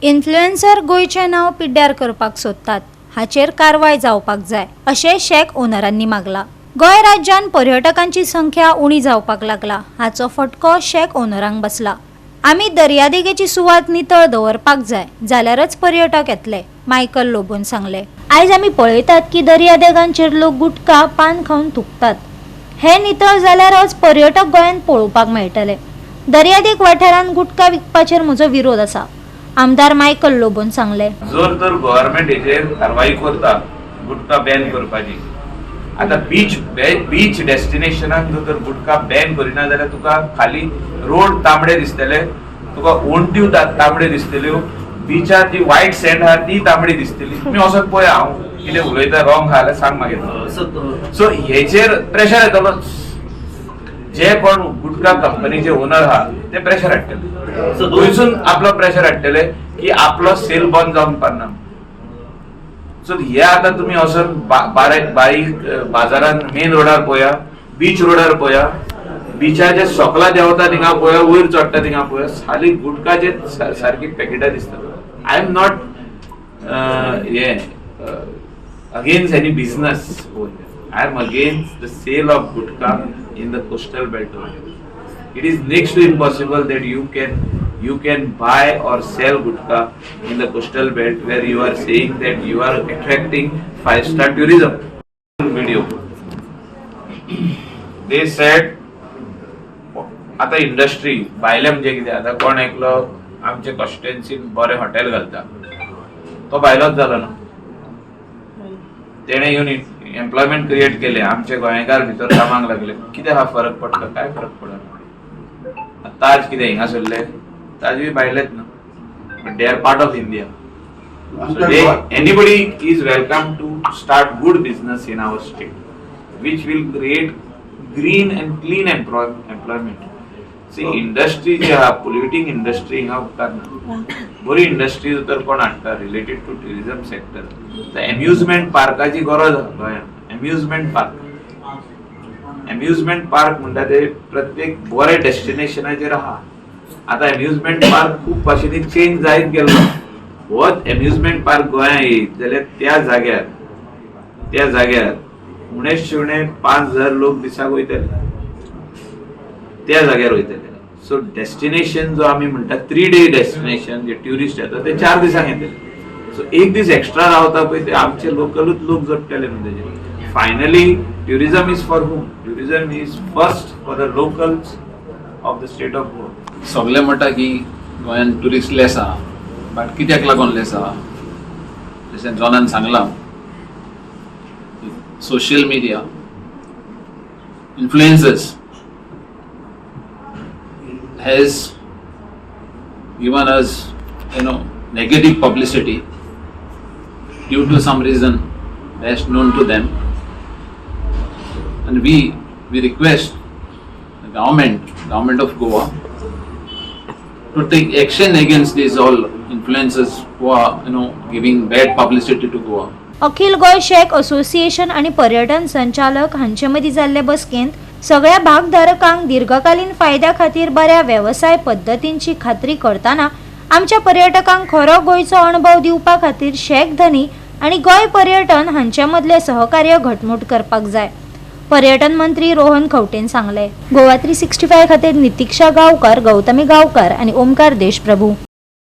Influencer गोयचे नाव पिड्ड्यार करपाक सोदतात, हाचेर कारवाय जावपाक जाय अशें शेक ओनरांनी मागला। गोंय राज्यात पर्यटकांची संख्या उणी जावपाक लागला, हाचो फटको शेक ओनरांक बसला। आमी दर्यादेगेची सुवात नितळ दवरपाक जाय, जाल्यारच पर्यटक येतले, मायकल लोबोन सांगले। आयज आमी पळयतात की दर्यादेगांचेर लोक गुटखा पान खावन थुकतात। हे नितळ जाल्यारच पर्यटक गोंयांत पळोवपाक मेळटले। दर्यादेग वाठारांत गुटखा विकपाचेर म्हजो विरोध आसा, आमदार मायकल लोबोन सांगले। जर तर गव्हर्नमेंट हेचेर कारवाई करता गुटखा बॅन करपाची, आता बीच डेस्टिनेशनाक जर गुटखा बॅन करिना जाल्यार तुका खाली रोड तांबडे दिसतले, तुका ओंट्यो तांबडे दिसतल्यो, बीचार जी व्हाईट सँड आहा ती तांबडी दिसतली। तुम्ही असो पळय, हांव कितें उलयता रॉंग आहा जाल्यार सांग मागीर। सो हेचेर प्रेशर येतलो, जे कोण गुटखा कंपनीचे ओनर आहा ते प्रेशर हाडटले, थंयसून आपलो प्रेशर हाडटले की आपलो सेल बंद जावन पारना। सो हे आता तुम्ही असो बारीक बाजारात मेन रोडार पळया, बीच रोडार पळया, बीचाचे सकला देंवता थिंगा पळया, वयर चडटा थिंगा पळया, साली गुटखाचे सारकी पॅकेटां दिसतात। I am not against any business over there. I am against the sale of gutka in the coastal belt. It is next to impossible that you can buy or sell gutka in the coastal belt where you are saying that you are attracting 5-star tourism. Video. They said आता industry भायले म्हणजे कितें, आता कोण एकलो आमचे कॉन्स्टिट्युएन्सीन बरें hotel घालता तो भायलोच जालो ना, तेणे येवन एम्प्लॉयमेंट क्रिएट केले, आमचे गोंयकार भितर कामाक लागले। कितें हा फरक पडटा? काय फरक पडना। ताज कितें हिंगा सरले, ताज बी भायलेच ना, but they are part of India. So anybody is welcome to start good business in our state, which will create green and clean employment. See, industry जे हा polluting industry हिंगा उपकारना, बरी इंडस्ट्री तर कोण हाडटा related to tourism sector. Amusement पार्काची गरज आहा गोंयांत। एम्युजमेंट पार्क म्हणटा ते प्रत्येक बरे डेस्टिनेशनाचेर आहा। आता एम्युजमेंट पार्क खूप भाशेनी चेंज जायत गेलो। हो एम्युजमेंट पार्क गोंयांत येयत जाल्यार त्या जाग्यार उणे 5000 लोक दिसाक वयतले, त्या जाग्यार वयतले। सो डेस्टिनेशन जो आम्ही म्हणटा 3 डे डेस्टिनेशन जे ट्युरिस्ट येतात ते 4 दिसांक येतले। सो एक दीस एक्स्ट्रा रावता पळय ते आमचे लोकलूच लोक जोडटले न्हू तेजे। Finally tourism is for hmm? Tourism is first for the locals of the state of Goa. सगळे म्हणटा की गोंयांत टुरिस्ट लेस आहा, बट कित्याक लागून लेस आहा? जशें जॉनान सांगलां, social media influencers has given us negative publicity due to some reason best known to them, and we request the government of Goa to take action against these all influencers who are giving bad publicity to Goa. अखिल गोय शेक association आणि पर्यटन संचालक हांचे मदीं जाल्ले बसकेंत सगळ्या भागधारकांक दीर्घकालीन फायद्या खातीर बऱ्या वेवसाय पद्दतींची खात्री करताना आमच्या पर्यटकांक खरो गोंयचो अणभव दिवपा खातीर शेक धनी आणि गोंय पर्यटन हांचे मदले सहकार्य घटमूट करपाक जाय, पर्यटन मंत्री रोहन खंवटेन सांगले। गोवा 365 खातीर नितीक्षा गांवकार, गौतमी गांवकार आणि ओमकार देशप्रभू।